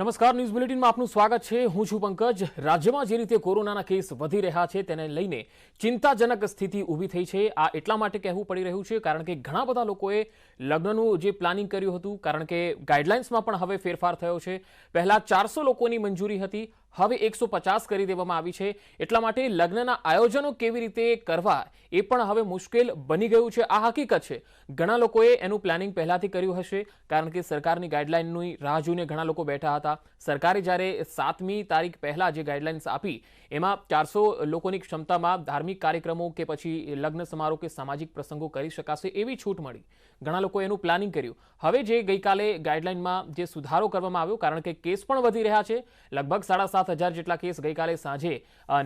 નમસ્કાર, ન્યૂઝ બુલેટિનમાં આપનું સ્વાગત છે। હું છું પંકજ। રાજ્યમાં જે રીતે કોરોનાના કેસ વધી રહ્યા છે તેને લઈને ચિંતાજનક સ્થિતિ ઊભી થઈ છે। આ એટલા માટે કહેવું પડી રહ્યું છે કારણ કે ઘણા બધા લોકોએ લગ્નનું જે પ્લાનિંગ કર્યું હતું, કારણ કે ગાઈડલાઇન્સમાં પણ હવે ફેરફાર થયો છે। પહેલા 400 લોકોની મંજૂરી હતી, હવે 150 કરી દેવામાં આવી છે। એટલા માટે લગ્નના આયોજનો કેવી રીતે કરવા એ પણ હવે મુશ્કેલ બની ગયું છે। આ હકીકત છે। ઘણા લોકોએ એનું પ્લાનિંગ પહેલાથી કર્યું હશે કારણ કે સરકારની ગાઈડલાઇનની રાહ જોઈને ઘણા લોકો બેઠા હતા। સરકારે જ્યારે 7મી તારીખ પહેલા જે ગાઈડલાઇન્સ આપી એમાં 400 લોકોની ક્ષમતામાં ધાર્મિક કાર્યક્રમો કે પછી લગ્ન સમારોહ કે સામાજિક પ્રસંગો કરી શકાશે એવી છૂટ મળી। ઘણા લોકોએ એનું પ્લાનિંગ કર્યું। હવે જે ગઈકાલે ગાઈડલાઇનમાં જે સુધારો કરવામાં આવ્યો, કારણ કે કેસ પણ વધી રહ્યા છે, લગભગ 7,500 જેટલા કેસ ગઈકાલે સાંજે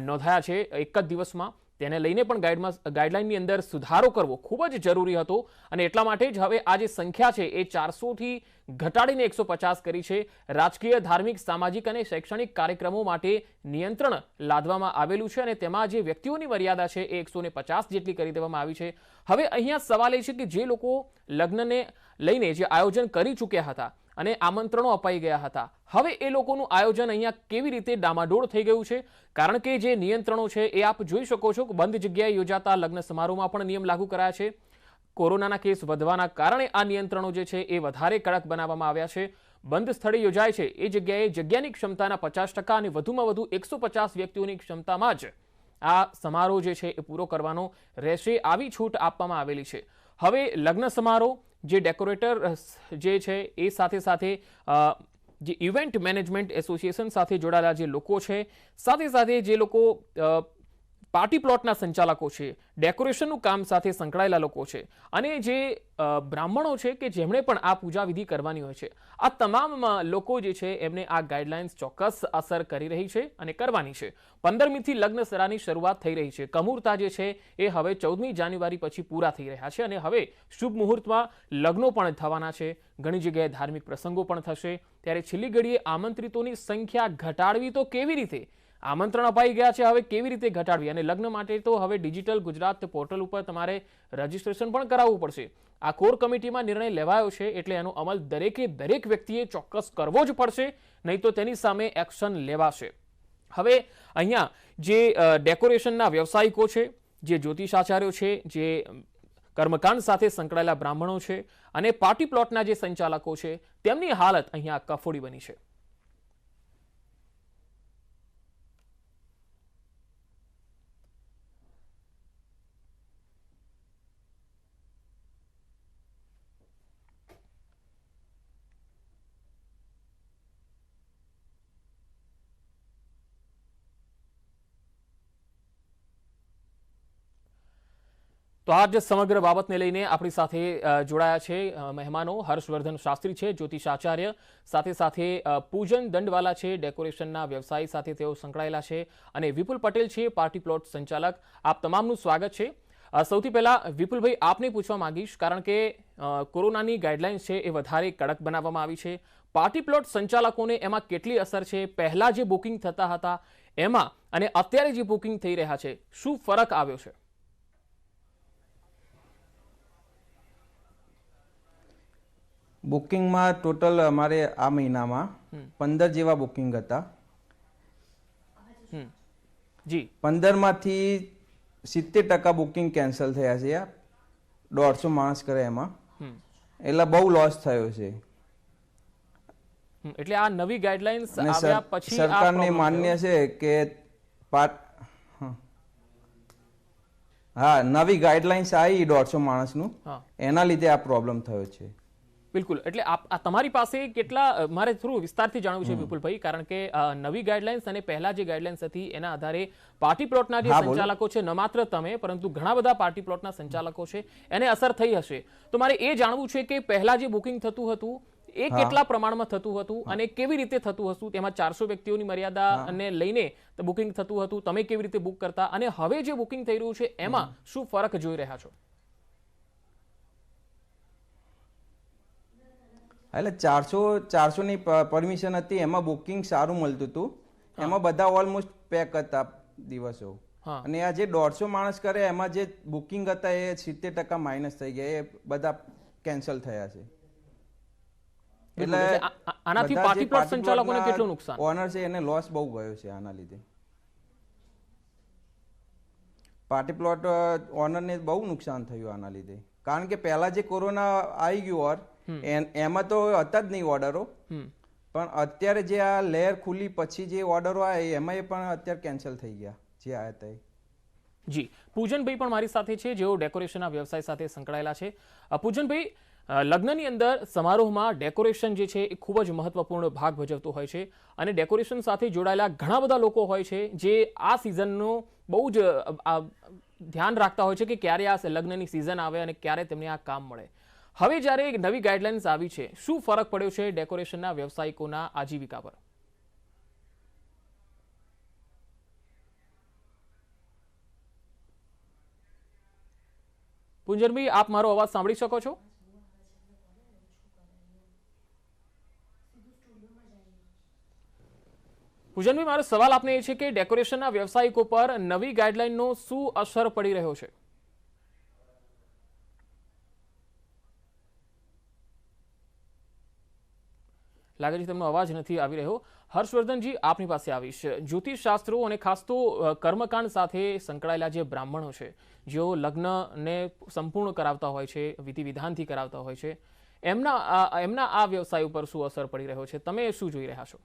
નોંધાયા છે એક જ દિવસમાં, તેને લઈને પણ ગાઈડલાઇનની અંદર સુધારો કરવો ખૂબ જ જરૂરી હતો અને એટલા માટે જ હવે આ જે સંખ્યા છે એ 400થી ઘટાડીને 150 કરી છે। રાજકીય, ધાર્મિક, સામાજિક અને શૈક્ષણિક કાર્યક્રમો માટે નિયંત્રણ લાદવામાં આવેલું છે અને તેમાં જે વ્યક્તિઓની મર્યાદા છે એ 150 જેટલી કરી દેવામાં આવી છે। હવે અહીંયા સવાલ એ છે કે જે લોકો લગ્નને લઈને જે આયોજન કરી ચૂક્યા હતા અને આમંત્રણો અપાઈ ગયા હતા, હવે એ લોકોનું આયોજન અહીંયા કેવી રીતે ડામાડોળ થઈ ગયું છે, કારણ કે જે નિયંત્રણો છે એ આપ જોઈ શકો છો કે બંધ જગ્યાએ યોજાતા લગ્ન સમારોહમાં પણ નિયમ લાગુ કરાયા છે। કોરોનાના કેસ વધવાના કારણે આ નિયંત્રણો જે છે એ વધારે કડક બનાવવામાં આવ્યા છે। બંધ સ્થળે યોજાય છે એ જગ્યાએ જગ્યાની ક્ષમતાના 50% અને વધુમાં વધુ 150 વ્યક્તિઓની ક્ષમતામાં જ આ સમારોહ જે છે એ પૂરો કરવાનો રહેશે, આવી છૂટ આપવામાં આવેલી છે। હવે લગ્ન સમારોહ જે ડેકોરેટર જે છે એ સાથે સાથે જે ઇવેન્ટ મેનેજમેન્ટ એસોસિએશન સાથે જોડાયેલા જે લોકો છે, સાથે સાથે જે લોકો પાર્ટી પ્લોટના સંચાલકો છે, ડેકોરેશનનું કામ સાથે સંકળાયેલા લોકો છે અને જે બ્રાહ્મણો છે કે જેમણે પણ આ પૂજા વિધિ કરવાની હોય છે, આ તમામ લોકો જે છે એમને આ ગાઈડલાઇન્સ ચોક્કસ અસર કરી રહી છે અને કરવાની છે। 15મીથી લગ્ન સરાની શરૂઆત થઈ રહી છે। કમુરતા જે છે એ હવે 14મી જાન્યુઆરી પછી પૂરા થઈ રહ્યા છે અને હવે શુભ મુહૂર્તમાં લગ્નો પણ થવાના છે। ઘણી જગ્યાએ ધાર્મિક પ્રસંગો પણ થશે। ત્યારે છેલ્લી ઘડીએ આમંત્રિતોની સંખ્યા ઘટાડવી તો કેવી રીતે? આમંત્રણ અપાઈ ગયા છે, હવે કેવી રીતે ઘટાડવી? અને લગ્ન માટે તો હવે ડિજિટલ ગુજરાત પોર્ટલ ઉપર તમારે રજીસ્ટ્રેશન પણ કરાવવું પડશે। આ કોર કમિટીમાં નિર્ણય લેવાયો છે એટલે એનો અમલ દરેક વ્યક્તિએ ચોક્કસ કરવો જ પડશે, નહીં તો તેની સામે એક્શન લેવાશે। હવે અહીંયા જે ડેકોરેશનના વ્યવસાયિકો છે, જે જ્યોતિષાચાર્યો છે, જે કર્મકાંડ સાથે સંકળાયેલા બ્રાહ્મણો છે અને પાર્ટી પ્લોટના જે સંચાલકો છે, તેમની હાલત અહીંયા કફોડી બની છે। તો આ જ સમગ્ર બાબતને લઈને આપણી સાથે જોડાયા છે મહેમાનો। હર્ષવર્ધન શાસ્ત્રી છે, જ્યોતિષાચાર્ય, સાથે સાથે પૂજન દંડવાલા છે, ડેકોરેશનના વ્યવસાય સાથે તેઓ સંકળાયેલા છે, અને વિપુલ પટેલ છે, પાર્ટી પ્લોટ સંચાલક। આપ તમામનું સ્વાગત છે। સૌથી પહેલા વિપુલભાઈ, આપને પૂછવા માંગીશ, કારણ કે કોરોનાની ગાઈડલાઇન્સ છે એ વધારે કડક બનાવવામાં આવી છે। પાર્ટી પ્લોટ સંચાલકોને એમાં કેટલી અસર છે? પહેલા જે બુકિંગ થતા હતા એમાં અને અત્યારે જે બુકિંગ થઈ રહ્યા છે, શું ફરક આવ્યો છે? બુકિંગમાં ટોટલ અમારે આ મહિનામાં 15 જેવા બુકિંગ હતા। 15માંથી 70% બુકિંગ કેન્સલ થયા છે। 150 માણસ કરે એમાં, એટલે બહુ લોસ થયો છે। એટલે આ નવી ગાઈડલાઇન્સ આવ્યા પછી સરકારને માન્ય છે કે હા, નવી ગાઈડલાઇન્સ આવી 150 માણસનું, એના લીધે આ પ્રોબ્લેમ થયો છે। બિલકુલ, એટલે આ તમારી પાસે કેટલા, મારે થોડું વિસ્તારથી જાણવું છે વિપુલભાઈ, કારણ કે નવી ગાઈડલાઇન્સ અને પહેલા જે ગાઈડલાઇન્સ હતી એના આધારે પાર્ટી પ્લોટના જે સંચાલકો છે, ન માત્ર તમે પરંતુ ઘણા બધા પાર્ટી પ્લોટના સંચાલકો છે, એને અસર થઈ હશે। તો મારે એ જાણવું છે કે પહેલા જે બુકિંગ થતું હતું એ કેટલા પ્રમાણમાં થતું હતું અને કેવી રીતે થતું હતું? તેમાં 400 વ્યક્તિઓની મર્યાદાને લઈને બુકિંગ થતું હતું, તમે કેવી રીતે બુક કરતા, અને હવે જે બુકિંગ થઈ રહ્યું છે એમાં શું ફરક જોઈ રહ્યા છો? એટલે 400ની પરમિશન હતી, એમાં બુકિંગ સારું મળતું હતું, એમાં બધા ઓલમોસ્ટ પેક હતા દિવસો। અને આ જે 150 માણસ કરે એમાં જે બુકિંગ હતા એ 70% માઇનસ થઈ ગયા, એ બધા કેન્સલ થયા છે। એટલે આનાથી બધા જે પાર્ટી પ્લોટ પાર્ટી સંચાલકોને પ્લોટના કેટલું નુકસાન? ઓનર છે એને લોસ બહુ ગયો છે આના લીધે. પાર્ટી પ્લોટ ઓનરને બહુ નુકસાન થયું આના લીધે, કારણ કે પહેલા જે કોરોના આવી ગયું એમાં તો હતા જ નહીં ઓર્ડરો, પણ અત્યારે જે આ લહેર ખુલી પછી જે ઓર્ડરો આવ્યા એમાં પણ અત્યારે કેન્સલ થઈ ગયા જે આવ્યા હતા. જી, પૂજનભાઈ પણ મારી સાથે છે, જેઓ ડેકોરેશનના વ્યવસાય સાથે સંકળાયેલા છે. પૂજનભાઈ, લગ્નની અંદર સમારોહમાં ડેકોરેશન જે છે એ ખૂબ જ મહત્વપૂર્ણ ભાગ ભજવતો હોય છે અને ડેકોરેશન સાથે જોડાયેલા ઘણા બધા લોકો હોય છે જે આ સિઝનનું બહુ જ ધ્યાન રાખતા હોય છે કે ક્યારે આ લગ્નની સિઝન આવે અને ક્યારે તેમને આ કામ મળે. હવે જ્યારે નવી ગાઈડલાઇન્સ આવી છે, શું ફરક પડ્યો છે ડેકોરેશનના વ્યવસાયિકોના આજીવિકા પર? પૂજનભાઈ, આપ મારો અવાજ સાંભળી શકો છો? પૂજનભાઈ, મારો સવાલ આપને એ છે કે ડેકોરેશનના વ્યવસાયિકો પર નવી ગાઈડલાઈનનો શું અસર પડી રહ્યો છે? લાગે છે તેમનો અવાજ નથી આવી રહ્યો. હર્ષવર્ધનજી, આપની પાસે આવીશ. જ્યોતિષ શાસ્ત્રો અને ખાસ તો કર્મકાંડ સાથે સંકળાયેલા જે બ્રાહ્મણો છે, જેઓ લગ્નને સંપૂર્ણ કરાવતા હોય છે, વિધિ વિધાનથી કરાવતા હોય છે, એમના આ વ્યવસાય ઉપર શું અસર પડી રહ્યો છે? તમે શું જોઈ રહ્યા છો?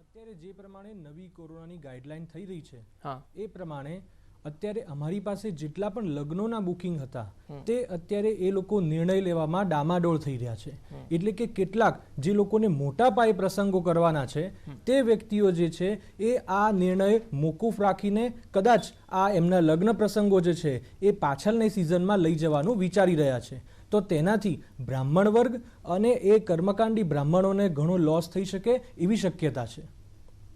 અત્યારે જે પ્રમાણે નવી કોરોનાની ગાઈડલાઈન થઈ રહી છે, હા, એ પ્રમાણે અત્યારે અમારી પાસે જેટલા પણ લગ્નોના બુકિંગ હતા તે અત્યારે એ લોકો નિર્ણય લેવામાં ડામાડોળ થઈ રહ્યા છે. એટલે કે કેટલાક જે લોકોને મોટા પાયે પ્રસંગો કરવાના છે તે વ્યક્તિઓ જે છે એ આ નિર્ણય મોકૂફ રાખીને કદાચ આ એમના લગ્ન પ્રસંગો જે છે એ પાછળની સિઝનમાં લઈ જવાનું વિચારી રહ્યા છે. તો તેનાથી બ્રાહ્મણ વર્ગ અને એ કર્મકાંડી બ્રાહ્મણોને ઘણો લોસ થઈ શકે એવી શક્યતા છે.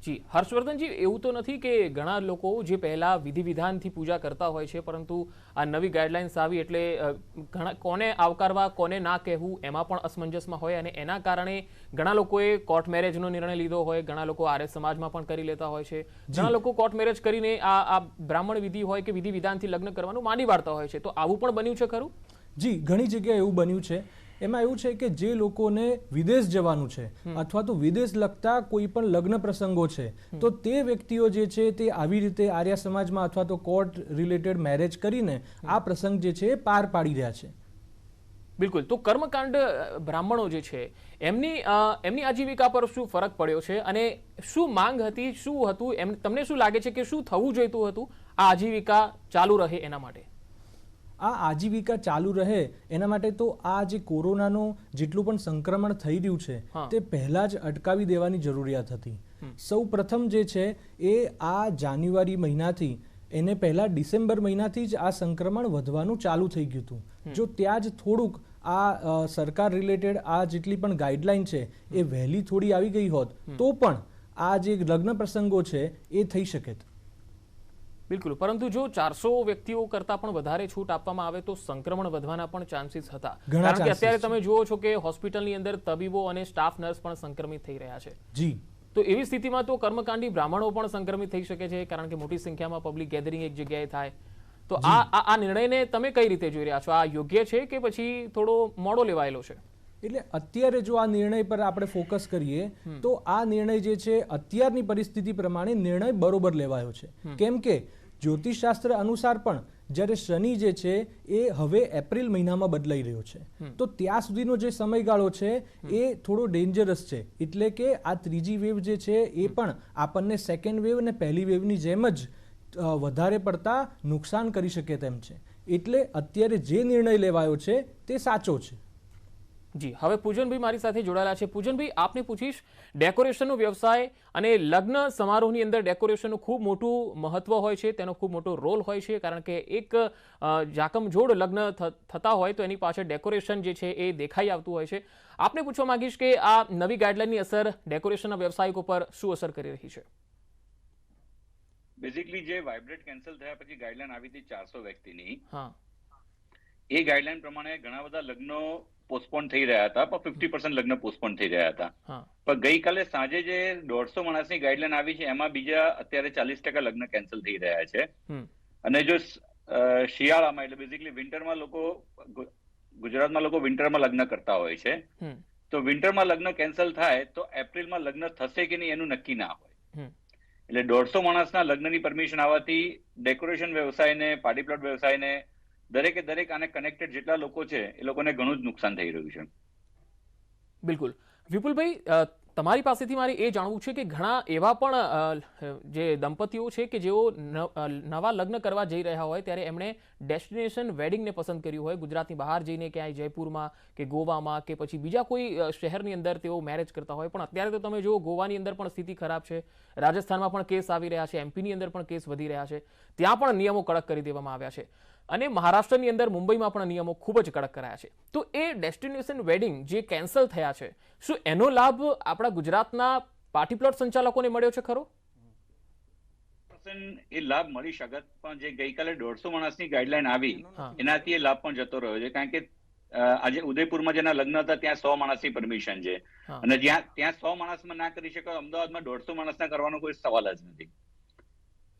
જી, હર્ષવર્ધનજી, એવું તો નથી કે ઘણા લોકો જે પહેલા વિધિ વિધાનથી પૂજા કરતા હોય છે, પરંતુ આ નવી ગાઈડલાઇન્સ આવી એટલે ઘણા કોને આવકારવા કોને ના કહેવું એમાં પણ અસમંજસમાં હોય અને એના કારણે ઘણા લોકોએ કોર્ટ મેરેજનો નિર્ણય લીધો હોય, ઘણા લોકો આર્ય સમાજમાં પણ કરી લેતા હોય છે, ઘણા લોકો કોર્ટ મેરેજ કરીને આ બ્રાહ્મણ વિધિ હોય કે વિધિ વિધાનથી લગ્ન કરવાનું માની વાળતા હોય છે. તો આવું પણ બન્યું છે ખરું? જી, ઘણી જગ્યાએ એવું બન્યું છે. એમાં એવું છે કે જે લોકોને વિદેશ જવાનું છે અથવા તો વિદેશ લગતા કોઈ પણ લગ્ન પ્રસંગો છે, તો તે વ્યક્તિઓ જે છે તે આવી રીતે આર્ય સમાજમાં અથવા તો કોર્ટ રિલેટેડ મેરેજ કરીને આ પ્રસંગ જે છે એ પાર પાડી રહ્યા છે. બિલકુલ. તો કર્મકાંડ બ્રાહ્મણો જે છે એમની આજીવિકા પર શું ફરક પડ્યો છે અને શું માંગ હતી, શું હતું, તમને શું લાગે છે કે શું થવું જોઈતું હતું આ આજીવિકા ચાલુ રહે એના માટે? આ આજીવિકા ચાલુ રહે એના માટે તો આ જે કોરોનાનું જેટલું પણ સંક્રમણ થઈ રહ્યું છે તે પહેલા જ અટકાવી દેવાની જરૂરિયાત હતી. સૌ પ્રથમ જે છે એ આ જાન્યુઆરી મહિનાથી એને પહેલા ડિસેમ્બર મહિનાથી જ આ સંક્રમણ વધવાનું ચાલુ થઈ ગયું હતું. જો ત્યાં જ થોડુંક આ સરકાર રિલેટેડ આ જેટલી પણ ગાઈડલાઈન છે એ વહેલી થોડી આવી ગઈ હોત તો પણ આ જે લગ્ન પ્રસંગો છે એ થઈ શકે. બિલકુલ. પરંતુ જો 400 વ્યક્તિઓ કરતા પણ વધારે છૂટ આપવામાં આવે તો સંક્રમણ વધવાના પણ ચાન્સીસ હતા, કારણ કે અત્યારે તમે જુઓ છો કે હોસ્પિટલની અંદર તબીબો અને સ્ટાફ નર્સ પણ સંક્રમિત થઈ રહ્યા છે. જી, તો એવી સ્થિતિમાં તો કર્મકાંડી બ્રાહ્મણો પણ સંક્રમિત થઈ શકે છે, કારણ કે મોટી સંખ્યામાં પબ્લિક ગેધરિંગ એક જગ્યાએ થાય. તો આ નિર્ણયને તમે કઈ રીતે જોઈ રહ્યા છો? આ યોગ્ય છે કે પછી થોડો મોડો લેવાયેલો છે? એટલે અત્યારે જો આ નિર્ણય પર આપણે ફોકસ કરીએ તો આ નિર્ણય જે છે અત્યારની પરિસ્થિતિ પ્રમાણે નિર્ણય બરોબર લેવાયો છે. કેમ કે જ્યોતિષશાસ્ત્ર અનુસાર પણ જ્યારે શનિ જે છે એ હવે એપ્રિલ મહિનામાં બદલાઈ રહ્યો છે, તો ત્યાં સુધીનો જે સમયગાળો છે એ થોડો ડેન્જરસ છે. એટલે કે આ ત્રીજી વેવ જે છે એ પણ આપણને સેકન્ડ વેવ અને પહેલી વેવની જેમ જ વધારે પડતા નુકસાન કરી શકે તેમ છે. એટલે અત્યારે જે નિર્ણય લેવાયો છે તે સાચો છે. જી, હવે પૂજનભાઈ મારી સાથે જોડાયેલા છે. પૂજનભાઈ, આપને પૂછીશ, ડેકોરેશનનો વ્યવસાય અને લગ્ન સમારોહની અંદર ડેકોરેશનનું ખૂબ મોટું મહત્વ હોય છે, તેનો ખૂબ મોટો રોલ હોય છે, કારણ કે એક જાકમજોડ લગ્ન થતા હોય તો એની પાછળ ડેકોરેશન જે છે એ દેખાઈ આવતું હોય છે. આપને પૂછવા માંગીશ કે આ નવી ગાઈડલાઈનની અસર ડેકોરેશનના વ્યવસાયિકો પર શું અસર કરી રહી છે? બેઝિકલી જે વાઇબ્રેટ કેન્સલ થયા પછી ગાઈડલાઈન આવી હતી 400 વ્યક્તિની, હા, એ ગાઈડલાઈન પ્રમાણે ઘણા બધા લગ્નો પોસ્ટપોન થઈ રહ્યા હતા, પણ 50% લગ્ન પોસ્ટપોન થઈ રહ્યા હતા. પણ ગઈકાલે સાંજે જે 150 માણસની ગાઈડલાઈન આવી છે એમાં બીજા અત્યારે 40% લગ્ન કેન્સલ થઈ રહ્યા છે. અને જો શિયાળામાં એટલે બેઝિકલી વિન્ટરમાં ગુજરાતમાં લોકો વિન્ટરમાં લગ્ન કરતા હોય છે, તો વિન્ટરમાં લગ્ન કેન્સલ થાય તો એપ્રિલમાં લગ્ન થશે કે નહીં એનું નક્કી ના હોય. એટલે 150 માણસના લગ્નની પરમિશન આવવાથી ડેકોરેશન વ્યવસાયને, પાર્ટી પ્લોટ વ્યવસાયને, દરેક આને કનેક્ટેડ જેટલા લોકો છે એ લોકોને ઘણું જ નુકસાન થઈ રહ્યું છે. બિલકુલ. વિપુલભાઈ, તમારી પાસેથી મારે એ જાણવું છે કે ઘણા એવા પણ જે દંપતીઓ છે કે જેઓ નવા લગ્ન કરવા જઈ રહ્યા હોય ત્યારે એમણે ડેસ્ટિનેશન વેડિંગને પસંદ કર્યું હોય, ગુજરાતની બહાર જઈને ક્યાંય જયપુરમાં કે ગોવામાં કે પછી બીજા કોઈ શહેરની અંદર તેઓ મેરેજ કરતા હોય. પણ અત્યારે તો તમે જુઓ, ગોવાની અંદર પણ સ્થિતિ ખરાબ છે, રાજસ્થાનમાં પણ કેસ આવી રહ્યા છે, એમપીની અંદર પણ કેસ વધી રહ્યા છે, ત્યાં પણ નિયમો કડક કરી દેવામાં આવ્યા છે, અને મહારાષ્ટ્રની અંદર, મુંબઈમાં પણ નિયમો ખૂબ જ કડક કરાયા છે. તો એ ડેસ્ટિનેશન વેડિંગ જે કેન્સલ થયા છે, શું એનો લાભ આપણા ગુજરાતના પાર્ટી પ્લોટ સંચાલકોને મળ્યો છે ખરો? એ લાભ મળી શકત, પણ જે ગઈકાલે 150 માણસની ગાઈડલાઈન આવી એનાથી એ લાભ પણ જતો રહ્યો છે. કારણ કે આજે ઉદયપુરમાં જેના લગ્ન હતા ત્યાં 100 માણસની પરમિશન છે, અને ત્યાં 100 માણસમાં ના કરી શકાય, અમદાવાદમાં 150 માણસના કરવાનો કોઈ સવાલ જ નથી.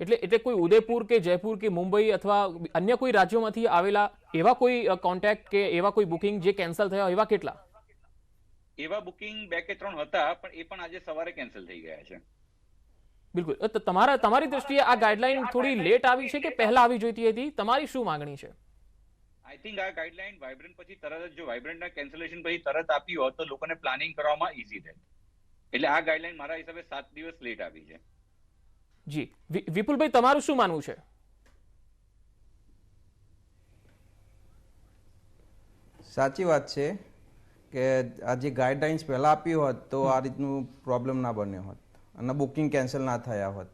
એટલે કોઈ ઉદયપુર કે જયપુર કે મુંબઈ અથવા અન્ય કોઈ રાજ્યોમાંથી આવેલા એવા કોઈ કોન્ટેક્ટ કે એવા કોઈ બુકિંગ જે કેન્સલ થયા એવા કેટલા? એવા બુકિંગ 2 કે 3 હતા, પણ એ પણ આજે સવારે કેન્સલ થઈ ગયા છે. બિલકુલ. તમારી દ્રષ્ટિએ આ ગાઈડલાઈન થોડી લેટ આવી છે કે પહેલા આવી જોઈતી હતી? તમારી શું માંગણી છે? આઈ થિંક આ ગાઈડલાઈન વાઇબ્રન્ટ પછી તરત જ, જો વાઇબ્રન્ટના કેન્સલેશન પછી તરત આપી હોત તો લોકોને પ્લાનિંગ કરવામાં ઈઝી થાય. એટલે આ ગાઈડલાઈન મારા હિસાબે 7 દિવસ લેટ આવી છે. જી વિપુલભાઈ, તમારું શું માનવું છે? સાચી વાત છે કે આ જે ગાઈડલાઇન્સ પહેલા આપી હોત તો આ રીતનું પ્રોબ્લેમ ના બન્યો હોત અને બુકિંગ કેન્સલ ના થયા હોત.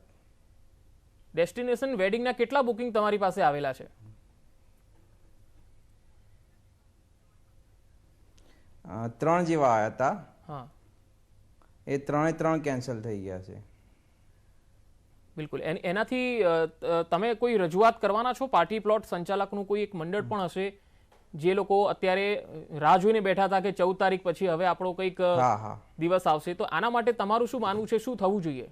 ડેસ્ટિનેશન વેડિંગના કેટલા બુકિંગ તમારી પાસે આવેલા છે? 3 જેવા આવ્યા હતા. એ 3 કેન્સલ થઈ ગયા છે. બિલકુલ. એનાથી તમે કોઈ રજૂઆત કરવાના છો? પાર્ટી પ્લોટ સંચાલકનું કોઈ એક મંડળ પણ હશે જે લોકો અત્યારે રાહ જોઈને બેઠા હતા કે 14 તારીખ પછી હવે આપણો કંઈક દિવસ આવશે, તો આના માટે તમારું શું માનવું છે? શું થવું જોઈએ?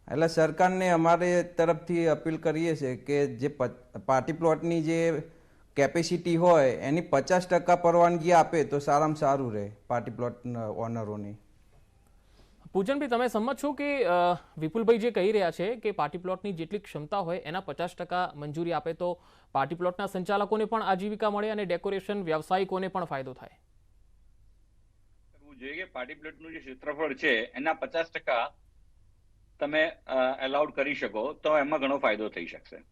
એટલે સરકારને અમારે તરફથી અપીલ કરીએ છીએ કે જે પાર્ટી પ્લોટની જે કેપેસિટી હોય એની 50% પરવાનગી આપે તો સારામાં સારું રહે પાર્ટી પ્લોટ ઓનરોની. પૂજનભાઈ, તમે સંમત છો કે વિપુલભાઈ જે કહી રહ્યા છે કે પાર્ટી પ્લોટની જેટલી ક્ષમતા હોય એના 50% મંજૂરી આપે તો પાર્ટી પ્લોટના સંચાલકોને પણ આજીવિકા મળે અને ડેકોરેશન વ્યવસાયિકોને પણ ફાયદો થાય? કરવું જોઈએ કે પાર્ટી પ્લોટનું જે ક્ષેત્રફળ છે એના 50% તમે એલાઉડ કરી શકો તો એમાં ઘણો ફાયદો થઈ શકશે.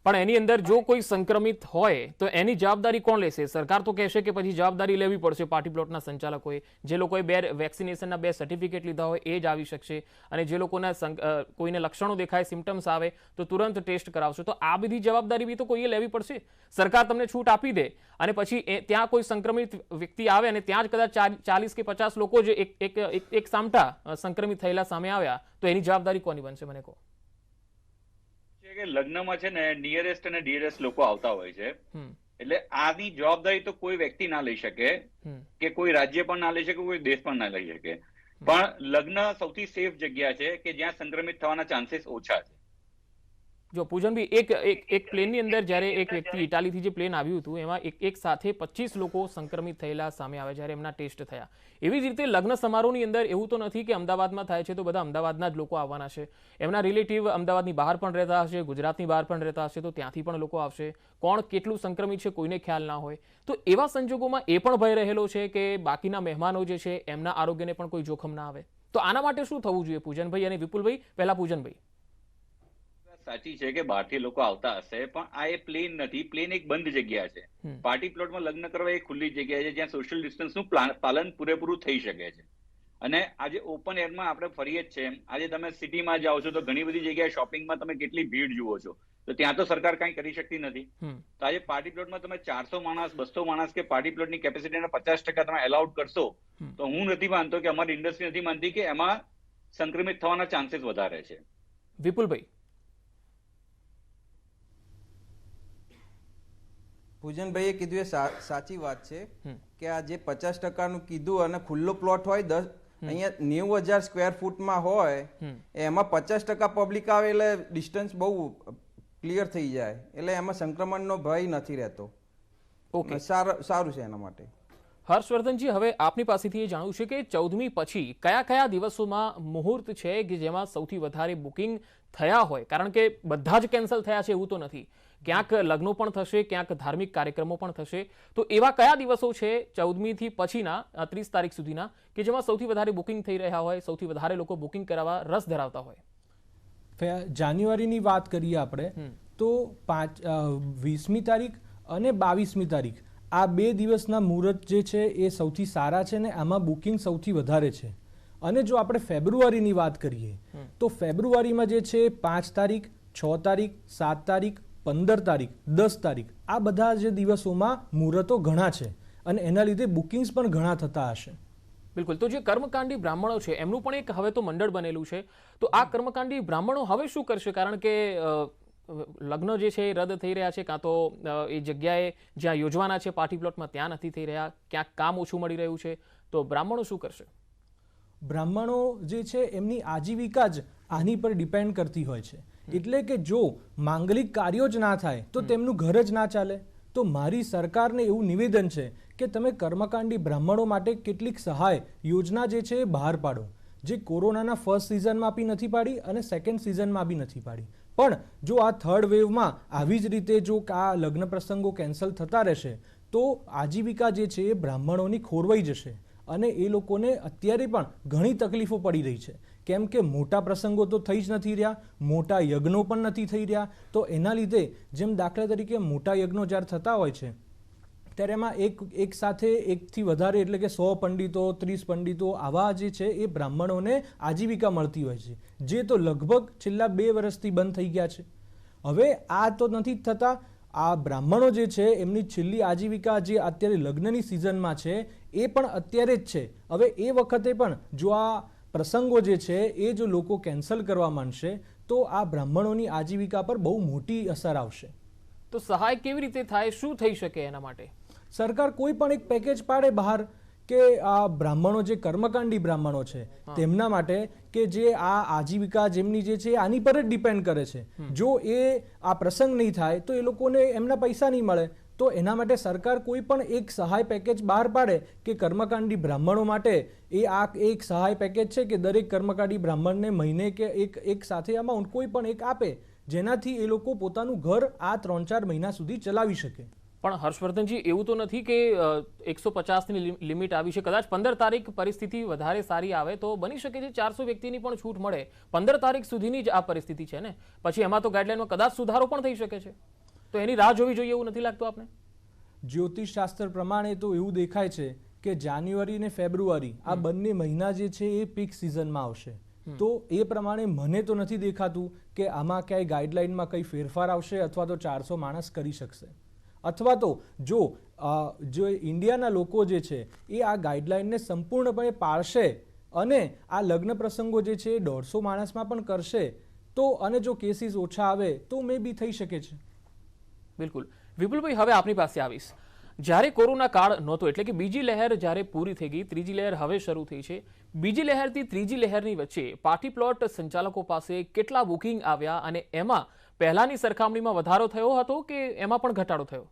પણ એની અંદર જો કોઈ સંક્રમિત હોય તો એની જવાબદારી કોણ લેશે? સરકાર તો કહેશે કે પછી જવાબદારી લેવી પડશે પાર્ટી પ્લોટના સંચાલકોએ. જે લોકોએ 2 વેક્સિનેશનના 2 સર્ટિફિકેટ લીધા હોય એ જ આવી શકશે, અને જે લોકોના કોઈને લક્ષણો દેખાય, સિમ્ટમ્સ આવે તો તુરંત ટેસ્ટ કરાવશે. તો આ બધી જવાબદારી બી તો કોઈએ લેવી પડશે. સરકાર તમને છૂટ આપી દે અને પછી ત્યાં કોઈ સંક્રમિત વ્યક્તિ આવે અને ત્યાં જ કદાચ 40 કે 50 લોકો જે એક સામટા સંક્રમિત થયેલા સામે આવ્યા તો એની જવાબદારી કોની બનશે? મને કહો. કે લગ્નમાં છે ને નિયરેસ્ટ અને ડિયરેસ્ટ લોકો આવતા હોય છે, એટલે આની જવાબદારી તો કોઈ વ્યક્તિ ના લઈ શકે, કે કોઈ રાજ્ય પણ ના લઈ શકે, કોઈ દેશ પણ ના લઈ શકે. પણ લગ્ન સૌથી સેફ જગ્યા છે કે જ્યાં સંક્રમિત થવાના ચાન્સીસ ઓછા છે. જો પૂજનભાઈ, એક પ્લેનની અંદર જ્યારે એક વ્યક્તિ ઇટાલીથી જે પ્લેન આવ્યું હતું એમાં એક સાથે 25 લોકો સંક્રમિત થયેલા સામે આવ્યા જ્યારે એમના ટેસ્ટ થયા. એવી જ રીતે લગ્ન સમારોહની અંદર એવું તો નથી કે અમદાવાદમાં થાય છે તો બધા અમદાવાદના જ લોકો આવવાના છે. એમના રિલેટિવ અમદાવાદની બહાર પણ રહેતા હશે, ગુજરાતની બહાર પણ રહેતા હશે, તો ત્યાંથી પણ લોકો આવશે. કોણ કેટલું સંક્રમિત છે કોઈને ખ્યાલ ના હોય. તો એવા સંજોગોમાં એ પણ ભય રહેલો છે કે બાકીના મહેમાનો જે છે એમના આરોગ્યને પણ કોઈ જોખમ ના આવે. તો આના માટે શું થવું જોઈએ પૂજનભાઈ અને વિપુલભાઈ? પહેલા પૂજનભાઈ. સાચી છે કે બહારથી લોકો આવતા હશે, પણ આ એ પ્લેન નથી. પ્લેન એક બંધ જગ્યા છે. પાર્ટી પ્લોટમાં લગ્ન કરવા એક ખુલ્લી જગ્યા છે જ્યાં સોશિયલ ડિસ્ટન્સનું પાલન પૂરેપૂરું થઈ શકે છે. અને આજે ઓપન એરમાં આપણે ફરીએ જ છે. આજે તમે સિટીમાં જાઓ છો તો ઘણી બધી જગ્યાએ શોપિંગમાં તમે કેટલી ભીડ જુઓ છો, તો ત્યાં તો સરકાર કંઈ કરી શકતી નથી. તો આજે પાર્ટી પ્લોટમાં તમે 400 માણસ, 200 માણસ કે પાર્ટી પ્લોટની કેપેસિટીના 50% તમે એલાઉડ કરશો તો હું નથી માનતો કે અમારી ઇન્ડસ્ટ્રી નથી માનતી કે એમાં સંક્રમિત થવાના ચાન્સીસ વધારે છે. વિપુલભાઈ. પૂજનભાઈએ કીધું એ સાચી વાત છે કે આ જે 50%નું કીધું અને ખુલ્લો પ્લોટ હોય અહીંયા 90,000 સ્ક્વેર ફૂટમાં હોય એમાં 50% પબ્લિક આવે એટલે ડિસ્ટન્સ બહુ ક્લિયર થઈ જાય, એટલે એમાં સંક્રમણનો ભય નથી રહેતો. સારું છે એના માટે. હર્ષવર્ધનજી, હવે આપની પાસેથી એ જાણવું છે કે 14મી પછી કયા કયા દિવસોમાં મુહૂર્ત છે કે જેમાં સૌથી વધારે બુકિંગ થયા હોય? કારણ કે બધા જ કેન્સલ થયા છે એવું તો નથી, ક્યાંક લગ્નો પણ થશે, ક્યાંક ધાર્મિક કાર્યક્રમો પણ થશે, તો એવા કયા દિવસો છે 14મીથી પછીના 30 તારીખ સુધીના કે જેમાં સૌથી વધારે બુકિંગ થઈ રહ્યા હોય, સૌથી વધારે લોકો બુકિંગ કરાવવા રસ ધરાવતા હોય? જાન્યુઆરીની વાત કરીએ આપણે તો 20મી તારીખ અને 22મી તારીખ આ 2 દિવસના મુહૂર્ત જે છે એ સૌથી સારા છે ને આમાં બુકિંગ સૌથી વધારે છે. અને જો આપણે ફેબ્રુઆરીની વાત કરીએ તો ફેબ્રુઆરીમાં જે છે 5 તારીખ, 6 તારીખ, 7 તારીખ, 15 તારીખ, 10 તારીખ આ બધા જે દિવસોમાં મુહૂર્તો ઘણા છે અને એના લીધે બુકિંગ્સ પણ ઘણા થતા હશે. બિલકુલ. તો જે કર્મકાંડી બ્રાહ્મણો છે એમનું પણ એક હવે તો મંડળ બનેલું છે, તો આ કર્મકાંડી બ્રાહ્મણો હવે શું કરશે? કારણ કે લગ્ન જે છે એ રદ થઈ રહ્યા છે, કાં તો એ જગ્યાએ જ્યાં યોજવાના છે પાર્ટી પ્લોટમાં ત્યાં નથી થઈ રહ્યા, ક્યાંક કામ ઓછું મળી રહ્યું છે, તો બ્રાહ્મણો શું કરશે? બ્રાહ્મણો જે છે એમની આજીવિકા જ આની પર ડિપેન્ડ કરતી હોય છે. એટલે કે જો માંગલિક કાર્યો જ ના થાય તો તેમનું ઘર જ ના ચાલે. તો મારી સરકારને એવું નિવેદન છે કે તમે કર્મકાંડી બ્રાહ્મણો માટે કેટલીક સહાય યોજના જે છે એ બહાર પાડો, જે કોરોનાના ફર્સ્ટ સિઝનમાં બી નથી પાડી અને સેકન્ડ સિઝનમાં બી નથી પાડી. પણ જો આ થર્ડ વેવમાં આવી જ રીતે જો આ લગ્ન પ્રસંગો કેન્સલ થતા રહેશે તો આજીવિકા જે છે એ બ્રાહ્મણોની ખોરવાઈ જશે અને એ લોકોને અત્યારે પણ ઘણી તકલીફો પડી રહી છે. કેમ કે મોટા પ્રસંગો તો થઈ જ નથી રહ્યા, મોટા યજ્ઞો પણ નથી થઈ રહ્યા. તો એના લીધે જેમ દાખલા તરીકે મોટા યજ્ઞો જ્યારે થતા હોય છે ત્યારે એમાં એક સાથે એકથી વધારે એટલે કે 100 પંડિતો, 30 પંડિતો આવા જે છે એ બ્રાહ્મણોને આજીવિકા મળતી હોય છે, જે તો લગભગ છેલ્લા 2 વર્ષથી બંધ થઈ ગયા છે. હવે આ તો નથી જ થતા. આ બ્રાહ્મણો જે છે એમની છેલ્લી આજીવિકા જે અત્યારે લગ્નની સિઝનમાં છે એ પણ અત્યારે જ છે. હવે એ વખતે પણ જો આ પ્રસંગો જે છે એ જો લોકો કેન્સલ કરવા માંડશે તો આ બ્રાહ્મણોની આજીવિકા પર બહુ મોટી અસર આવશે. તો સહાય કેવી રીતે થાય, શું થઈ શકે એના માટે? સરકાર કોઈ પણ એક પેકેજ પાડે બહાર કે આ બ્રાહ્મણો જે કર્મકાંડી બ્રાહ્મણો છે તેમના માટે કે જે આ આજીવિકા જેમની જે છે આની પર જ ડિપેન્ડ કરે છે. જો એ આ પ્રસંગ નહીં થાય તો એ લોકોને એમના પૈસા નહીં મળે. તો એના માટે સરકાર કોઈ પણ એક સહાય પેકેજ બહાર પાડે કે કર્મકાંડી બ્રાહ્મણો માટે એ આ એક સહાય પેકેજ છે કે દરેક કર્મકાંડી બ્રાહ્મણને મહિને કે એક સાથે અમાઉન્ટ કોઈ પણ એક આપે, જેનાથી એ લોકો પોતાનું ઘર આ 3-4 મહિના સુધી ચલાવી શકે. પણ હર્ષવર્ધનજી, એવું તો નથી કે 150ની લિમિટ આવી છે. કદાચ 15 તારીખ પરિસ્થિતિ વધારે સારી આવે તો બની શકે છે 400 વ્યક્તિની પણ છૂટ મળે. 15 તારીખ સુધીની જ આ પરિસ્થિતિ છે ને, પછી એમાં તો ગાઈડલાઈનમાં કદાચ સુધારો પણ થઈ શકે છે. તો એની રાહ જોવી જોઈએ એવું નથી લાગતું આપને? જ્યોતિષ શાસ્ત્ર પ્રમાણે તો એવું દેખાય છે કે જાન્યુઆરી અને ફેબ્રુઆરી આ બંને મહિના જે છે એ પીક સિઝનમાં આવશે. તો એ પ્રમાણે મને તો નથી દેખાતું કે આમાં ક્યાંય ગાઈડલાઈનમાં કંઈ ફેરફાર આવશે અથવા તો 400 માણસ કરી શકશે. અથવા તો જો ઇન્ડિયાના લોકો જે છે એ આ ગાઈડલાઈનને સંપૂર્ણપણે પાળશે અને આ લગ્ન પ્રસંગો જે છે એ 150 માણસમાં પણ કરશે તો અને જો કેસીસ ઓછા આવે તો મે બી થઈ શકે છે. બિલકુલ. વિપુલભાઈ, હવે આપની પાસે આવીશ. જ્યારે કોરોના કાળ નહોતો એટલે કે બીજી લહેર જ્યારે પૂરી થઈ ગઈ, ત્રીજી લહેર હવે શરૂ થઈ છે. બીજી લહેરથી ત્રીજી લહેરની વચ્ચે પાર્ટી પ્લોટ સંચાલકો પાસે કેટલા બુકિંગ આવ્યા અને એમાં પહેલાની સરખામણીમાં વધારો થયો હતો કે એમાં પણ ઘટાડો થયો?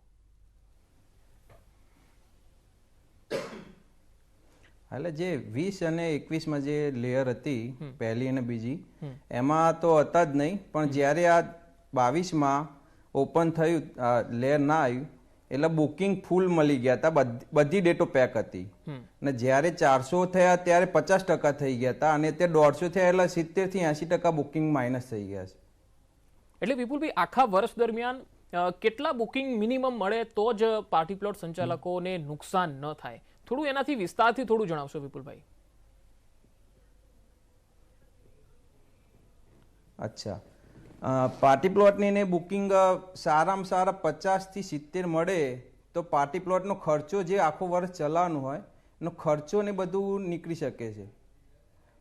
એટલે જે 20 અને 21માં જે લેયર હતી પહેલી અને બીજી એમાં તો હતા જ નહીં, પણ જ્યારે આ 22માં ઓપન થયું લેયર ના આવ્યું એટલે બુકિંગ ફૂલ મળી ગયા હતા, બધી ડેટો પેક હતી. અને જ્યારે 400 થયા ત્યારે 50% થઈ ગયા હતા અને તે 150 થયા એટલે 70 થી 80% બુકિંગ માઇનસ થઈ ગયા છે. એટલે વિપુલભાઈ, આખા વર્ષ દરમિયાન કેટલા બુકિંગ મિનિમમ મળે તો જ પાર્ટી પ્લોટ સંચાલકોને નુકસાન ન થાય? થોડું એનાથી વિસ્તારથી થોડું જણાવશો વિપુલભાઈ. અચ્છા, પાર્ટી પ્લોટની ને બુકિંગ સારામાં સારા 50 થી 70 મળે તો પાર્ટી પ્લોટનો ખર્ચો જે આખો વર્ષ ચલાવવાનો હોય એનો ખર્ચો ને બધું નીકળી શકે છે.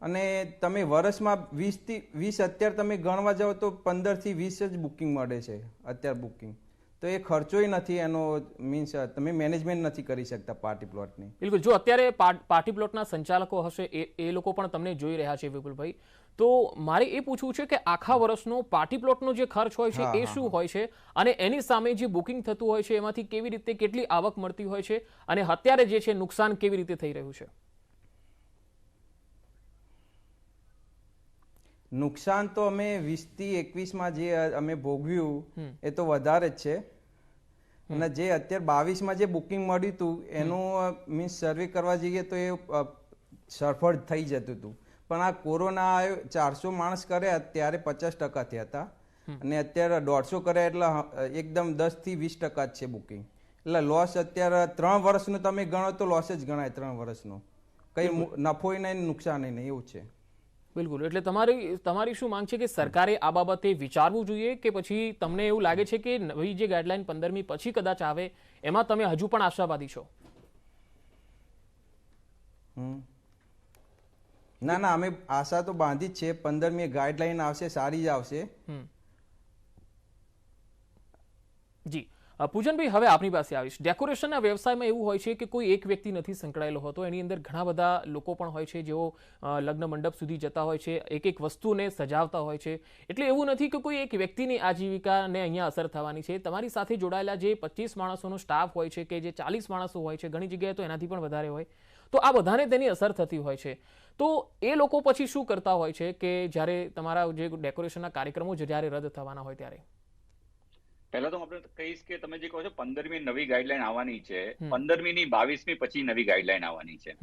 અને તમે વર્ષમાં 20 અત્યારે તમે ગણવા જાઓ તો 15 થી 20 જ બુકિંગ મળે છે અત્યારે બુકિંગ. તો એ ખર્ચોય નથી એનો, મીન્સ તમે મેનેજમેન્ટ નથી કરી શકતા પાર્ટી પ્લોટની. બિલકુલ. જો અત્યારે પાર્ટી પ્લોટના સંચાલકો હશે એ લોકો પણ તમને જોઈ રહ્યા છે વિપુલભાઈ, તો મારે એ પૂછવું છે કે આખા વર્ષનો પાર્ટી પ્લોટનો જે ખર્ચ હોય છે એ શું હોય છે, અને એની સામે જે બુકિંગ થતું હોય છે એમાંથી કેવી રીતે કેટલી આવક મળતી હોય છે, અને અત્યારે જે છે નુકસાન કેવી રીતે થઈ રહ્યું છે? નુકસાન તો અમે 20 થી 21માં જે અમે ભોગવ્યું એ તો વધારે જ છે, અને જે અત્યારે 22માં જે બુકિંગ મળ્યું હતું એનું મીન્સ સર્વે કરવા જઈએ તો એ સફળ થઈ જતું હતું, પણ આ કોરોના આવ્યો, 400 માણસ કર્યા ત્યારે 50% થયા હતા, અને અત્યારે 150 કર્યા એટલે એકદમ 10 થી 20% જ છે બુકિંગ. એટલે લોસ અત્યારે 3 વર્ષનો તમે ગણો તો લોસ જ ગણાય, 3 વર્ષનો કઈ નફો નહીં નુકસાન નહીં એવું છે. બિલકુલ. એટલે તમારી શું માંગ છે કે સરકારે આ બાબતે વિચારવું જોઈએ, કે પછી તમને એવું લાગે છે કે નવી જે ગાઈડલાઈન 15મી પછી કદાચ આવે એમાં તમે હજુ પણ આશાવાદી છો? ના, અમે આશા તો બાંધી જ છે. 15મી ગાઈડલાઈન આવશે, સારી જ આવશે. જી પૂજનભાઈ, હવે આપની પાસે આવીશ. ડેકોરેશનના વ્યવસાયમાં એવું હોય છે કે કોઈ એક વ્યક્તિ નથી સંકળાયેલો હોતો, એની અંદર ઘણા બધા લોકો પણ હોય છે જેઓ લગ્ન મંડપ સુધી જતા હોય છે, એક વસ્તુને સજાવતા હોય છે. એટલે એવું નથી કે કોઈ એક વ્યક્તિની આજીવિકાને અહીંયા અસર થવાની છે. તમારી સાથે જોડાયેલા જે 25 માણસોનો સ્ટાફ હોય છે, કે જે 40 માણસો હોય છે, ઘણી જગ્યાએ તો એનાથી પણ વધારે હોય, તો આ બધાને તેની અસર થતી હોય છે. તો એ લોકો પછી શું કરતા હોય છે કે જ્યારે તમારા જે ડેકોરેશનના કાર્યક્રમો જ્યારે રદ થવાના હોય ત્યારે? પહેલા તો આપણે કહીશ કે તમે જે કહો છો 15મી નવી ગાઈડલાઈન આવવાની છે, 15મી ની 22મી પછી નવી ગાઈડલાઈન આવવાની છે.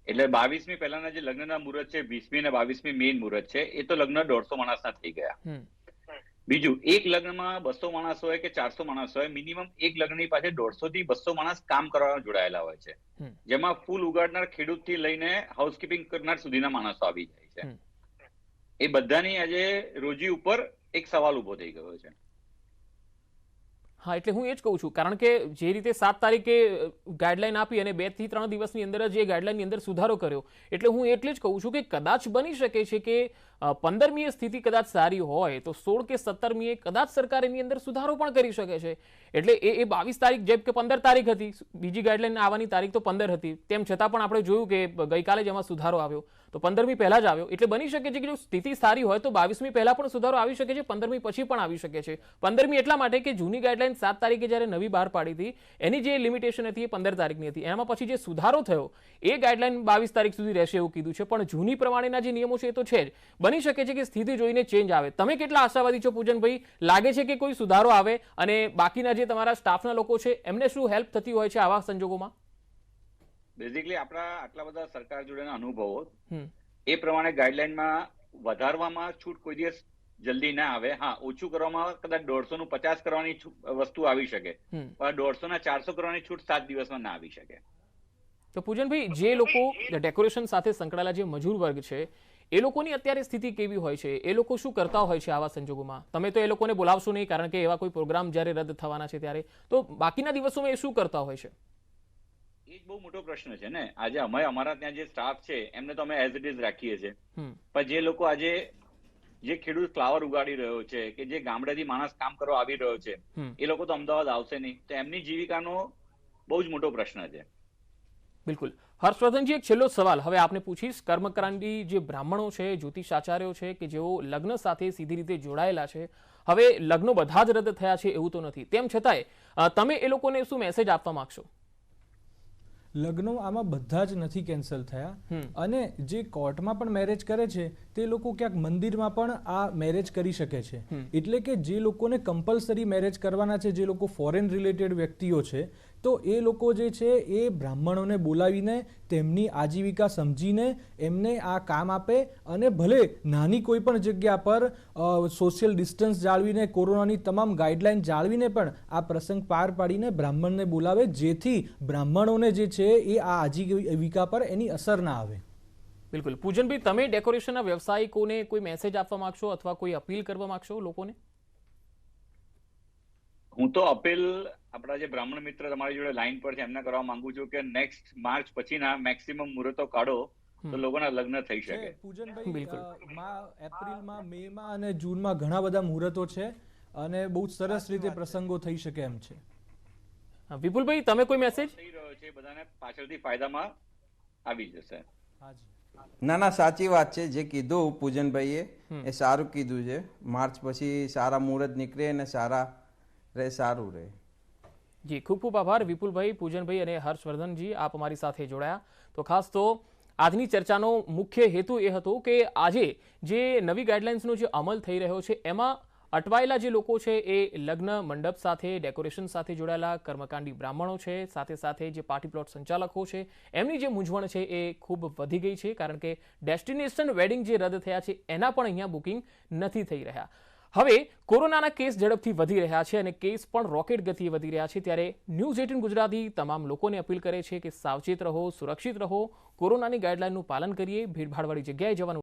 એટલે 22મી પહેલાના જે લગ્નના મુહૂર્ત છે, 20મી અને 22મી મેઇન મુહૂર્ત છે, એ તો લગ્ન 150 માણસના થઈ ગયા. બીજું, એક લગ્નમાં 200 માણસ હોય કે 400 માણસ હોય, મિનિમમ એક લગ્નની પાસે 150 થી 200 માણસ કામ કરવા જોડાયેલા હોય છે, જેમાં ફૂલ ઉગાડનાર ખેડૂતથી લઈને હાઉસકીપિંગ કરનાર સુધીના માણસો આવી જાય છે. એ બધાની આજે રોજી ઉપર એક સવાલ ઉભો થઈ ગયો છે. હા, એટલે હું એ જ કહું છું, કારણ કે જે રીતે 7 તારીખે ગાઈડલાઈન આપી અને 2 થી 3 દિવસની અંદર જ એ ગાઈડલાઈનની અંદર સુધારો કર્યો, એટલે હું એટલે જ કહું છું કે કદાચ બની શકે છે કે 15મીએ સ્થિતિ કદાચ સારી હોય તો 16 કે 17મીએ કદાચ સરકાર એની અંદર સુધારો પણ કરી શકે છે. એટલે એ 22 તારીખ જેમ કે 15 તારીખ હતી, બીજી ગાઈડલાઈન આવવાની તારીખ તો 15 હતી, તેમ છતાં પણ આપણે જોયું કે ગઈકાલે જ એમાં સુધારો આવ્યો, તો 15મી પહેલા જ આવ્યો. એટલે બની શકે છે કે જો સ્થિતિ સારી હોય તો 22મી પહેલા પણ સુધારો આવી શકે છે, 15મી પછી પણ આવી શકે છે. 15મી એટલા માટે કે જૂની ગાઈડલાઈન 7 તારીખે જ્યારે નવી બહાર પાડી હતી એની જે લિમિટેશન હતી એ 15 તારીખની હતી, એમાં પછી જે સુધારો થયો એ ગાઈડલાઈન 22 તારીખ સુધી રહેશે એવું કીધું છે, પણ જૂની પ્રમાણેના જે નિયમો છે એ તો છે જ. બની શકે છે કે સ્થિતિ જોઈને ચેન્જ આવે. તમે કેટલા આશાવાદી છો પૂજનભાઈ? લાગે છે કે કોઈ સુધારો આવે અને બાકીના જે તમારા સ્ટાફના લોકો છે એમને શું હેલ્પ થતી હોય છે આવા સંજોગોમાં? બેઝિકલી આપણા આટલા બધા સરકાર જોડેના અનુભવો એ પ્રમાણે ગાઈડલાઈનમાં વધારવામાં છૂટ કોઈ દિવસ જલ્દી ના આવે. હા, ઓછું કરવામાં કદાચ 150 નું 50 કરવાની વસ્તુ આવી શકે, પણ 150 ના 400 કરવાની છૂટ 7 દિવસમાં ના આવી શકે. તો પૂજનભાઈ, જે લોકો ડેકોરેશન સાથે સંકળાયેલા જે મજૂર વર્ગ છે એ લોકોની અત્યારે સ્થિતિ કેવી હોય છે? એ લોકો શું કરતા હોય છે આવા સંજોગોમાં? તમે તો એ લોકોને બોલાવશો નહીં કારણ કે એવા કોઈ પ્રોગ્રામ જ્યારે રદ થવાના છે ત્યારે, તો બાકીના દિવસોમાં એ શું કરતા હોય છે? એ જ બહુ મોટો પ્રશ્ન છે ને. આજે અમે અમારા ત્યાં જે સ્ટાફ છે એમને તો અમે એઝ ઇટ ઇઝ રાખીએ છીએ, પણ જે લોકો આજે જે ખેડૂત ફ્લાવર ઉગાડી રહ્યો છે કે જે ગામડેથી માણસ કામ કરવા આવી રહ્યો છે, એ લોકો તો અમદાવાદ આવશે નહીં, તો એમની જીવિકાનો બહુ જ મોટો પ્રશ્ન છે. બિલકુલ. હર્ષવર્ધનજી, એક છેલ્લો સવાલ હવે આપને પૂછીશ. કર્મકાંડી જે બ્રાહ્મણો છે, જ્યોતિષ આચાર્યો છે કે જેઓ લગ્ન સાથે સીધી રીતે જોડાયેલા છે, હવે લગ્નો બધા જ રદ થયા છે એવું તો નથી, તેમ છતાંય તમે એ લોકોને શું મેસેજ આપવા માંગશો? લગ્નો આમાં બધા જ નથી કેન્સલ થયા, અને જે કોર્ટમાં પણ મેરેજ કરે છે તે લોકો ક્યાંક મંદિરમાં પણ આ મેરેજ કરી શકે છે. એટલે કે જે લોકોને કમ્પલસરી મેરેજ કરવાના છે, જે લોકો ફોરેન રિલેટેડ વ્યક્તિઓ છે, તો એ લોકો જે છે એ બ્રાહ્મણોને બોલાવીને તેમની આજીવિકા સમજીને એમને આ કામ આપે, અને ભલે નાની કોઈ પણ જગ્યા પર સોશિયલ ડિસ્ટન્સ જાળવીને, કોરોનાની તમામ ગાઈડલાઈન જાળવીને પણ આ પ્રસંગ પાર પાડીને બ્રાહ્મણને બોલાવે, જેથી બ્રાહ્મણોને જે છે એ આ આજીવિકા પર એની અસર ના આવે. બિલકુલ. પૂજનભાઈ, તમે ડેકોરેશનના વ્યવસાયિકોને કોઈ મેસેજ આપવા માંગશો અથવા કોઈ અપીલ કરવા માંગશો લોકોને? હું તો અપીલ આપણા જે બ્રાહ્મણ મિત્ર તમારી જોડે લાઈન પર છે એમને કરવા માંગુ છું કે નેક્સ્ટ માર્ચ પછીના મેક્સિમમ મુહૂર્તો કાઢો તો લોકોના લગ્ન થઈ શકે. પૂજનભાઈ, એપ્રિલમાં, મેમાં અને જૂનમાં ઘણા બધા મુહૂર્તો છે, અને બહુ જ સરસ રીતે પ્રસંગો થઈ શકે એમ છે. વિપુલભાઈ, તમે કોઈ મેસેજ? થઈ રહ્યો છે, બધાને પાછળથી ફાયદામાં આવી જશે. ના, સાચી વાત છે. જે કીધું પૂજનભાઈએ એ સારું કીધું છે. માર્ચ પછી સારા મુહૂર્ત નીકળે અને સારું રહે. જી, ખૂબ ખૂબ આભાર વિપુલભાઈ, પૂજનભાઈ અને હર્ષવર્ધનજી, આપ અમારી સાથે જોડાયા. તો ખાસ તો આજની ચર્ચાનો મુખ્ય હેતુ એ હતો કે આજે જે નવી ગાઈડલાઇન્સનો જે અમલ થઈ રહ્યો છે એમાં અટવાયેલા જે લોકો છે એ લગ્ન મંડપ સાથે, ડેકોરેશન સાથે જોડાયેલા કર્મકાંડી બ્રાહ્મણો છે, સાથે સાથે જે પાર્ટી પ્લોટ સંચાલકો છે, એમની જે મૂંઝવણ છે એ ખૂબ વધી ગઈ છે, કારણ કે ડેસ્ટિનેશન વેડિંગ જે રદ થયા છે એના પણ અહીંયા બુકિંગ નથી થઈ રહ્યા. હવે કોરોનાના કેસ ઝડપથી વધી રહ્યા છે અને કેસ પણ રોકેટ ગતિએ વધી રહ્યા છે, ત્યારે ન્યૂઝ 18 ગુજરાતી તમામ લોકોને અપીલ કરે છે કે સાવચેત રહો, સુરક્ષિત રહો, કોરોનાની ગાઈડલાઇનનું પાલન કરીએ, ભીડભાડવાળી જગ્યાએ જવાનું